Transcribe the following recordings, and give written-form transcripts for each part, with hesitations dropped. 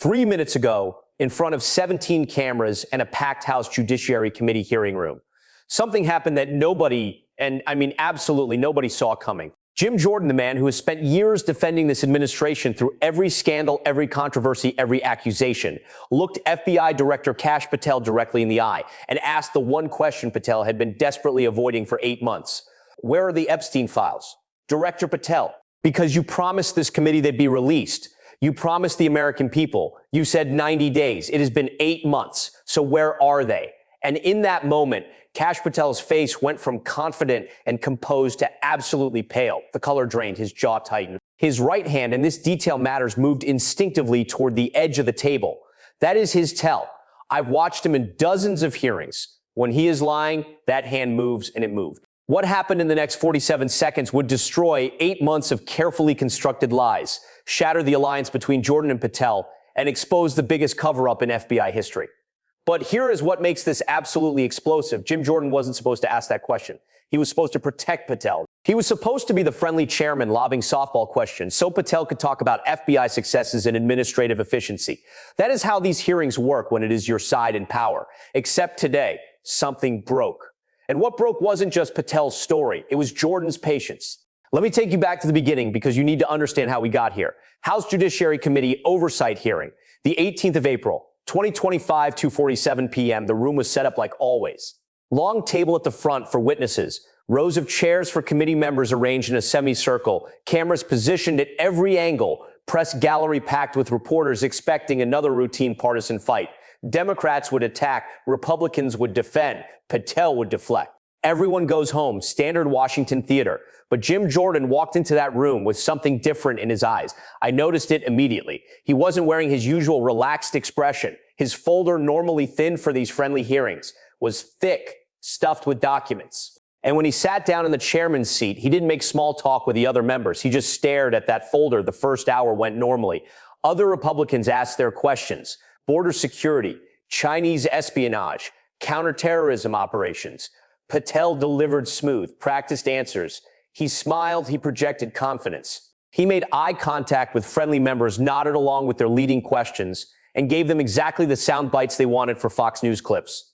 3 minutes ago, in front of 17 cameras and a packed House Judiciary Committee hearing room, something happened that nobody, and I mean absolutely nobody, saw coming. Jim Jordan, the man who has spent years defending this administration through every scandal, every controversy, every accusation, looked FBI Director Kash Patel directly in the eye and asked the one question Patel had been desperately avoiding for 8 months. Where are the Epstein files? Director Patel, because you promised this committee they'd be released. You promised the American people. You said 90 days. It has been 8 months. So where are they? And in that moment, Kash Patel's face went from confident and composed to absolutely pale. The color drained, his jaw tightened. His right hand, and this detail matters, moved instinctively toward the edge of the table. That is his tell. I've watched him in dozens of hearings. When he is lying, that hand moves, and it moved. What happened in the next 47 seconds would destroy 8 months of carefully constructed lies, shatter the alliance between Jordan and Patel, and expose the biggest cover-up in FBI history. But here is what makes this absolutely explosive. Jim Jordan wasn't supposed to ask that question. He was supposed to protect Patel. He was supposed to be the friendly chairman lobbing softball questions so Patel could talk about FBI successes and administrative efficiency. That is how these hearings work when it is your side in power. Except today, something broke. And what broke wasn't just Patel's story. It was Jordan's patience. Let me take you back to the beginning because you need to understand how we got here. House Judiciary Committee oversight hearing, the 18th of April. 2025, 2:47 p.m. The room was set up like always. Long table at the front for witnesses, rows of chairs for committee members arranged in a semicircle, cameras positioned at every angle, press gallery packed with reporters expecting another routine partisan fight. Democrats would attack, Republicans would defend, Patel would deflect. Everyone goes home, standard Washington theater. But Jim Jordan walked into that room with something different in his eyes. I noticed it immediately. He wasn't wearing his usual relaxed expression. His folder, normally thin for these friendly hearings, was thick, stuffed with documents. And when he sat down in the chairman's seat, he didn't make small talk with the other members. He just stared at that folder. The first hour went normally. Other Republicans asked their questions. Border security, Chinese espionage, counterterrorism operations. Patel delivered smooth, practiced answers. He smiled, he projected confidence. He made eye contact with friendly members, nodded along with their leading questions, and gave them exactly the sound bites they wanted for Fox News clips.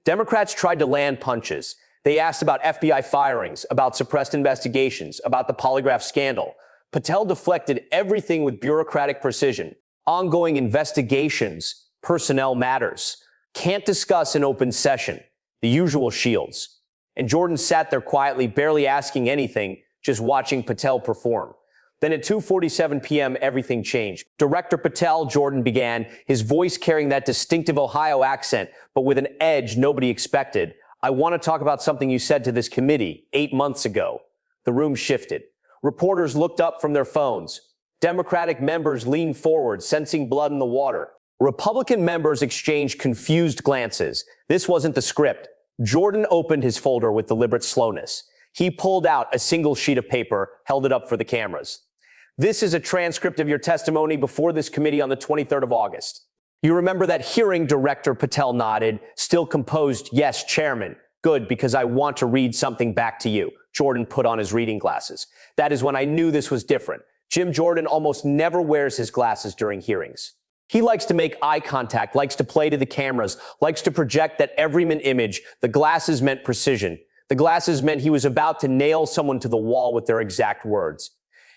Democrats tried to land punches. They asked about FBI firings, about suppressed investigations, about the polygraph scandal. Patel deflected everything with bureaucratic precision. Ongoing investigations, personnel matters. Can't discuss in open session. The usual shields. And Jordan sat there quietly, barely asking anything, just watching Patel perform. Then at 2:47 p.m., everything changed. Director Patel, Jordan began, his voice carrying that distinctive Ohio accent, but with an edge nobody expected. I want to talk about something you said to this committee 8 months ago. The room shifted. Reporters looked up from their phones. Democratic members leaned forward, sensing blood in the water. Republican members exchanged confused glances. This wasn't the script. Jordan opened his folder with deliberate slowness. He pulled out a single sheet of paper, held it up for the cameras. This is a transcript of your testimony before this committee on the 23rd of August. You remember that hearing? Director Patel nodded, still composed. Yes, Chairman. Good, because I want to read something back to you. Jordan put on his reading glasses. That is when I knew this was different. Jim Jordan almost never wears his glasses during hearings. He likes to make eye contact, likes to play to the cameras, likes to project that everyman image. The glasses meant precision. The glasses meant he was about to nail someone to the wall with their exact words.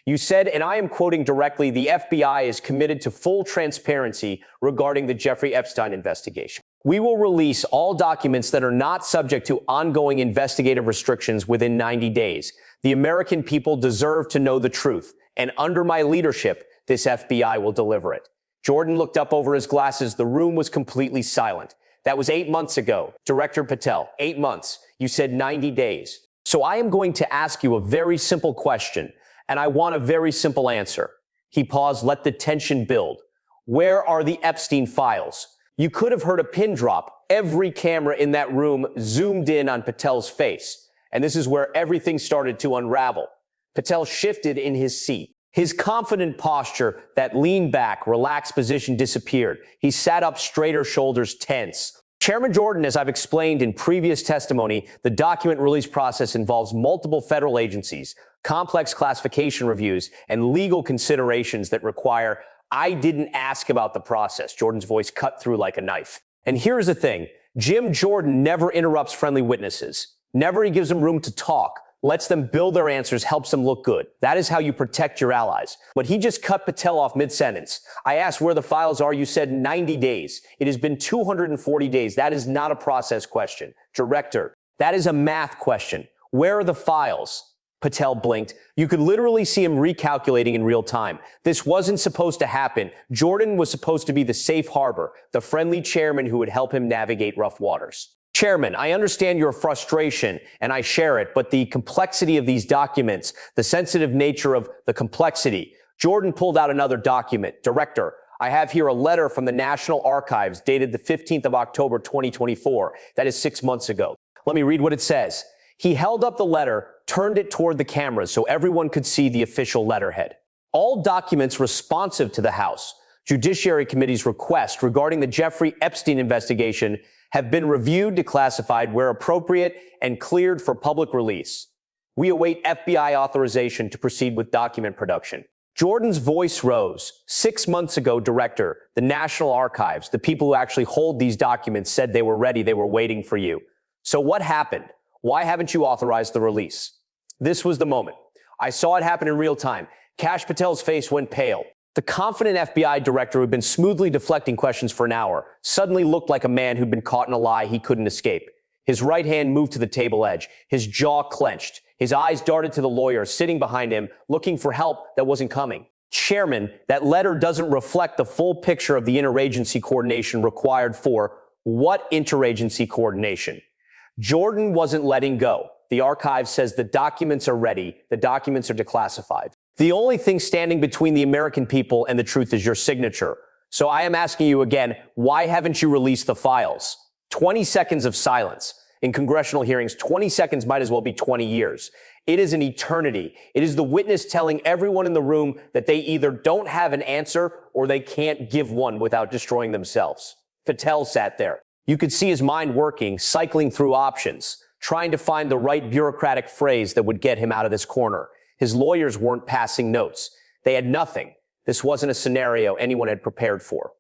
You said, and I am quoting directly, the FBI is committed to full transparency regarding the Jeffrey Epstein investigation. We will release all documents that are not subject to ongoing investigative restrictions within 90 days. The American people deserve to know the truth, and under my leadership, this FBI will deliver it. Jordan looked up over his glasses. The room was completely silent. That was 8 months ago. Director Patel, 8 months. You said 90 days. So I am going to ask you a very simple question, and I want a very simple answer. He paused, let the tension build. Where are the Epstein files? You could have heard a pin drop. Every camera in that room zoomed in on Patel's face. And this is where everything started to unravel. Patel shifted in his seat. His confident posture, that lean back, relaxed position disappeared. He sat up straighter, shoulders tense. Chairman Jordan, as I've explained in previous testimony, the document release process involves multiple federal agencies, complex classification reviews, and legal considerations that require I didn't ask about the process. Jordan's voice cut through like a knife. And here's the thing. Jim Jordan never interrupts friendly witnesses. Never he gives them room to talk, lets them build their answers, helps them look good. That is how you protect your allies. But he just cut Patel off mid-sentence. I asked where the files are. You said 90 days. It has been 240 days. That is not a process question. Director, that is a math question. Where are the files? Patel blinked. You could literally see him recalculating in real time. This wasn't supposed to happen. Jordan was supposed to be the safe harbor, the friendly chairman who would help him navigate rough waters. Chairman, I understand your frustration, and I share it, but the complexity of these documents, the sensitive nature of the complexity. Jordan pulled out another document. Director, I have here a letter from the National Archives dated the 15th of October, 2024. That is 6 months ago. Let me read what it says. He held up the letter, turned it toward the cameras so everyone could see the official letterhead. All documents responsive to the House Judiciary Committee's request regarding the Jeffrey Epstein investigation have been reviewed, declassified where appropriate, and cleared for public release. We await FBI authorization to proceed with document production. Jordan's voice rose. 6 months ago, Director, the National Archives, the people who actually hold these documents, said they were ready, they were waiting for you. So what happened? Why haven't you authorized the release? This was the moment. I saw it happen in real time. Kash Patel's face went pale. The confident FBI director who'd been smoothly deflecting questions for an hour suddenly looked like a man who'd been caught in a lie he couldn't escape. His right hand moved to the table edge. His jaw clenched. His eyes darted to the lawyer sitting behind him, looking for help that wasn't coming. Chairman, that letter doesn't reflect the full picture of the interagency coordination required for what interagency coordination? Jordan wasn't letting go. The archive says the documents are ready. The documents are declassified. The only thing standing between the American people and the truth is your signature. So I am asking you again, why haven't you released the files? 20 seconds of silence. In congressional hearings, 20 seconds might as well be 20 years. It is an eternity. It is the witness telling everyone in the room that they either don't have an answer or they can't give one without destroying themselves. Patel sat there. You could see his mind working, cycling through options, trying to find the right bureaucratic phrase that would get him out of this corner. His lawyers weren't passing notes. They had nothing. This wasn't a scenario anyone had prepared for.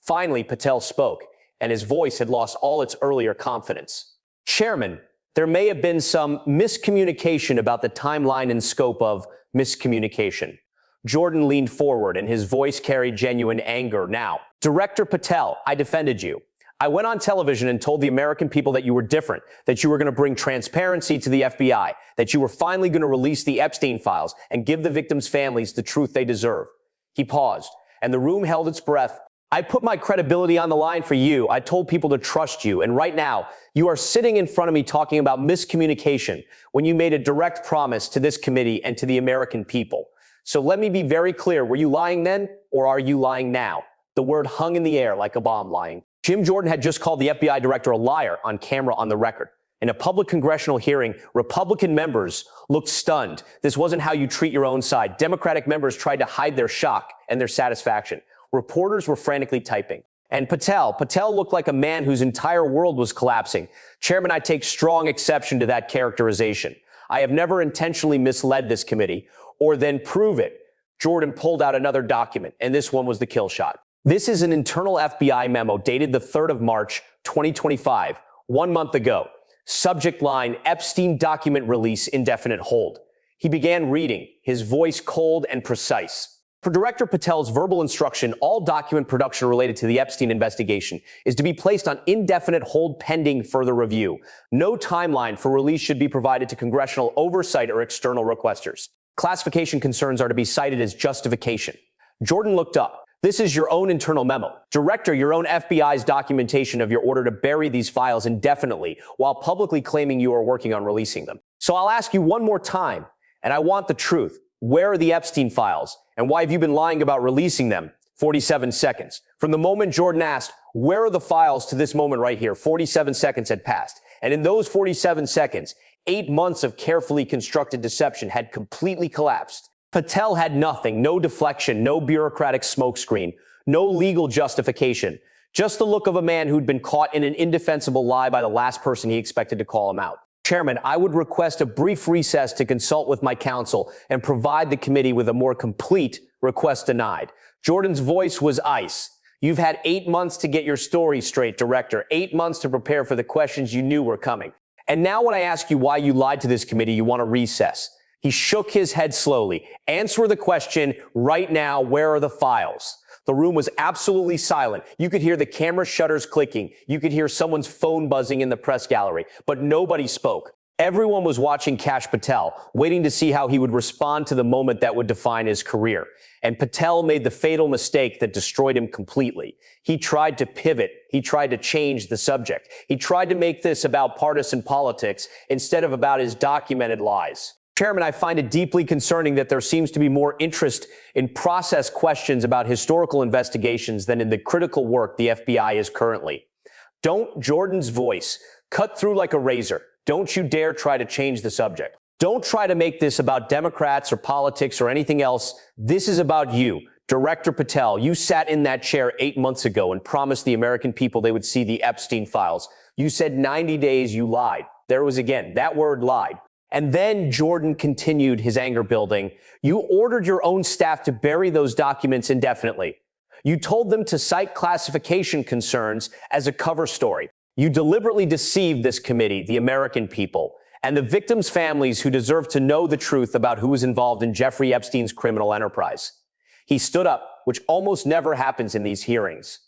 Finally, Patel spoke, and his voice had lost all its earlier confidence. Chairman, there may have been some miscommunication about the timeline and scope of miscommunication. Jordan leaned forward, and his voice carried genuine anger. Now, Director Patel, I defended you. I went on television and told the American people that you were different, that you were going to bring transparency to the FBI, that you were finally going to release the Epstein files and give the victims' families the truth they deserve. He paused, and the room held its breath. I put my credibility on the line for you. I told people to trust you. And right now, you are sitting in front of me talking about miscommunication when you made a direct promise to this committee and to the American people. So let me be very clear. Were you lying then, or are you lying now? The word hung in the air like a bomb lying. Jim Jordan had just called the FBI director a liar on camera on the record. In a public congressional hearing, Republican members looked stunned. This wasn't how you treat your own side. Democratic members tried to hide their shock and their satisfaction. Reporters were frantically typing. And Patel looked like a man whose entire world was collapsing. Chairman, I take strong exception to that characterization. I have never intentionally misled this committee, or then prove it. Jordan pulled out another document, and this one was the kill shot. This is an internal FBI memo dated the 3rd of March, 2025, 1 month ago. Subject line, Epstein document release, indefinite hold. He began reading, his voice cold and precise. Per Director Patel's verbal instruction, all document production related to the Epstein investigation is to be placed on indefinite hold pending further review. No timeline for release should be provided to congressional oversight or external requesters. Classification concerns are to be cited as justification. Jordan looked up. This is your own internal memo. Director, your own FBI's documentation of your order to bury these files indefinitely while publicly claiming you are working on releasing them. So I'll ask you one more time, and I want the truth. Where are the Epstein files, and why have you been lying about releasing them? 47 seconds. From the moment Jordan asked, where are the files, to this moment right here, 47 seconds had passed. And in those 47 seconds, 8 months of carefully constructed deception had completely collapsed. Patel had nothing, no deflection, no bureaucratic smokescreen, no legal justification, just the look of a man who'd been caught in an indefensible lie by the last person he expected to call him out. Chairman, I would request a brief recess to consult with my counsel and provide the committee with a more complete request denied. Jordan's voice was ice. You've had 8 months to get your story straight, Director. 8 months to prepare for the questions you knew were coming. And now when I ask you why you lied to this committee, you want to recess. He shook his head slowly. Answer the question right now. Where are the files? The room was absolutely silent. You could hear the camera shutters clicking. You could hear someone's phone buzzing in the press gallery, but nobody spoke. Everyone was watching Kash Patel, waiting to see how he would respond to the moment that would define his career. And Patel made the fatal mistake that destroyed him completely. He tried to pivot. He tried to change the subject. He tried to make this about partisan politics instead of about his documented lies. Chairman, I find it deeply concerning that there seems to be more interest in process questions about historical investigations than in the critical work the FBI is currently. Don't Jordan's voice cut through like a razor. Don't you dare try to change the subject. Don't try to make this about Democrats or politics or anything else. This is about you. Director Patel, you sat in that chair 8 months ago and promised the American people they would see the Epstein files. You said 90 days, you lied. There was again, that word lied. And then Jordan continued his anger building. You ordered your own staff to bury those documents indefinitely. You told them to cite classification concerns as a cover story. You deliberately deceived this committee, the American people, and the victims' families who deserve to know the truth about who was involved in Jeffrey Epstein's criminal enterprise. He stood up, which almost never happens in these hearings.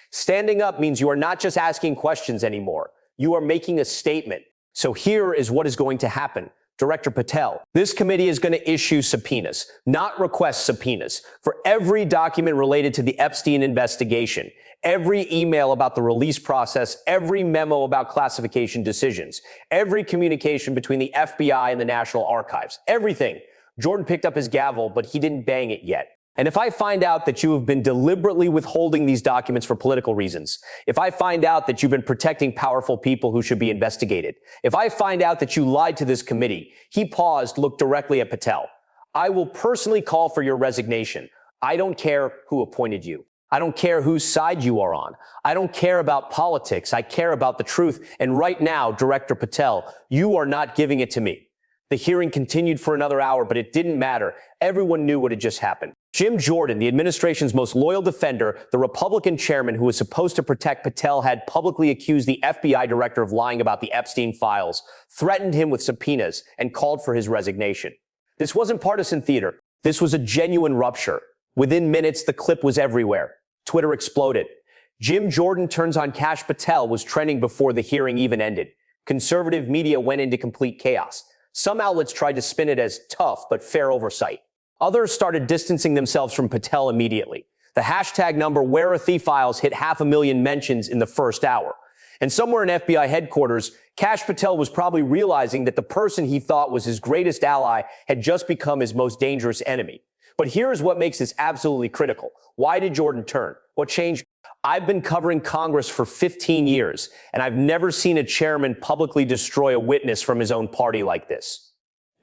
Standing up means you are not just asking questions anymore. You are making a statement. So here is what is going to happen. Director Patel, this committee is going to issue subpoenas, not request subpoenas, for every document related to the Epstein investigation, every email about the release process, every memo about classification decisions, every communication between the FBI and the National Archives, everything. Jordan picked up his gavel, but he didn't bang it yet. And if I find out that you have been deliberately withholding these documents for political reasons, if I find out that you've been protecting powerful people who should be investigated, if I find out that you lied to this committee, he paused, looked directly at Patel. I will personally call for your resignation. I don't care who appointed you. I don't care whose side you are on. I don't care about politics. I care about the truth. And right now, Director Patel, you are not giving it to me. The hearing continued for another hour, but it didn't matter. Everyone knew what had just happened. Jim Jordan, the administration's most loyal defender, the Republican chairman who was supposed to protect Patel, had publicly accused the FBI director of lying about the Epstein files, threatened him with subpoenas, and called for his resignation. This wasn't partisan theater. This was a genuine rupture. Within minutes, the clip was everywhere. Twitter exploded. Jim Jordan turns on Kash Patel was trending before the hearing even ended. Conservative media went into complete chaos. Some outlets tried to spin it as tough but fair oversight. Others started distancing themselves from Patel immediately. The hashtag number #WhereAreTheFiles hit 500,000 mentions in the first hour. And somewhere in FBI headquarters, Kash Patel was probably realizing that the person he thought was his greatest ally had just become his most dangerous enemy. But here's what makes this absolutely critical. Why did Jordan turn? What changed? I've been covering Congress for 15 years, and I've never seen a chairman publicly destroy a witness from his own party like this.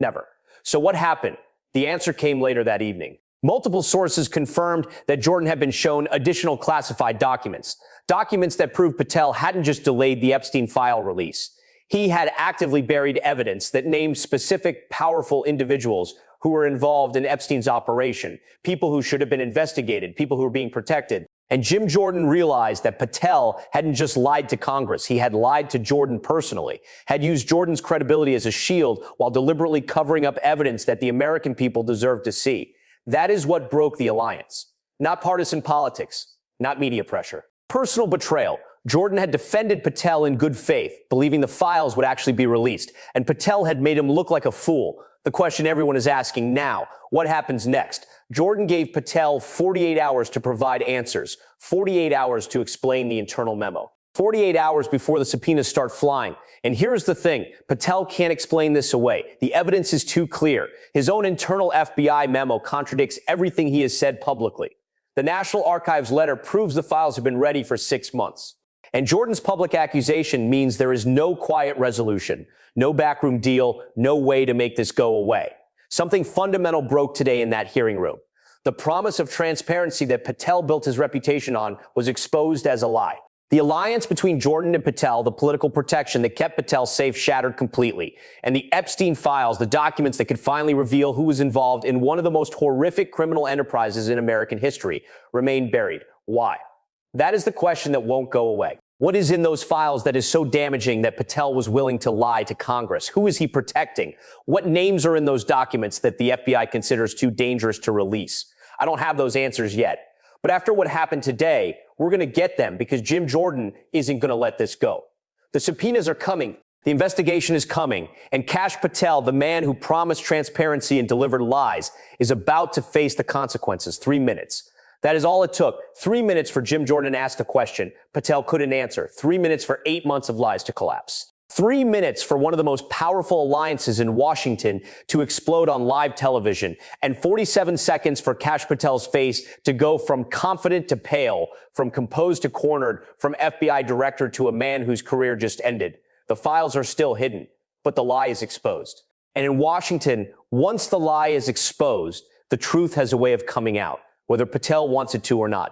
Never. So what happened? The answer came later that evening. Multiple sources confirmed that Jordan had been shown additional classified documents, documents that proved Patel hadn't just delayed the Epstein file release. He had actively buried evidence that named specific powerful individuals who were involved in Epstein's operation, people who should have been investigated, people who were being protected. And Jim Jordan realized that Patel hadn't just lied to Congress. He had lied to Jordan personally, had used Jordan's credibility as a shield while deliberately covering up evidence that the American people deserved to see. That is what broke the alliance. Not partisan politics, not media pressure. Personal betrayal. Jordan had defended Patel in good faith, believing the files would actually be released, and Patel had made him look like a fool. The question everyone is asking now, what happens next? Jordan gave Patel 48 hours to provide answers, 48 hours to explain the internal memo, 48 hours before the subpoenas start flying. And here's the thing, Patel can't explain this away. The evidence is too clear. His own internal FBI memo contradicts everything he has said publicly. The National Archives letter proves the files have been ready for 6 months. And Jordan's public accusation means there is no quiet resolution, no backroom deal, no way to make this go away. Something fundamental broke today in that hearing room. The promise of transparency that Patel built his reputation on was exposed as a lie. The alliance between Jordan and Patel, the political protection that kept Patel safe, shattered completely. And the Epstein files, the documents that could finally reveal who was involved in one of the most horrific criminal enterprises in American history, remain buried. Why? That is the question that won't go away. What is in those files that is so damaging that Patel was willing to lie to Congress? Who is he protecting? What names are in those documents that the FBI considers too dangerous to release? I don't have those answers yet. But after what happened today, we're going to get them because Jim Jordan isn't going to let this go. The subpoenas are coming. The investigation is coming. And Kash Patel, the man who promised transparency and delivered lies, is about to face the consequences. 3 minutes. That is all it took. 3 minutes for Jim Jordan to ask the question. Patel couldn't answer. 3 minutes for 8 months of lies to collapse. 3 minutes for one of the most powerful alliances in Washington to explode on live television, and 47 seconds for Kash Patel's face to go from confident to pale, from composed to cornered, from FBI director to a man whose career just ended. The files are still hidden, but the lie is exposed. And in Washington, once the lie is exposed, the truth has a way of coming out, whether Patel wants it to or not.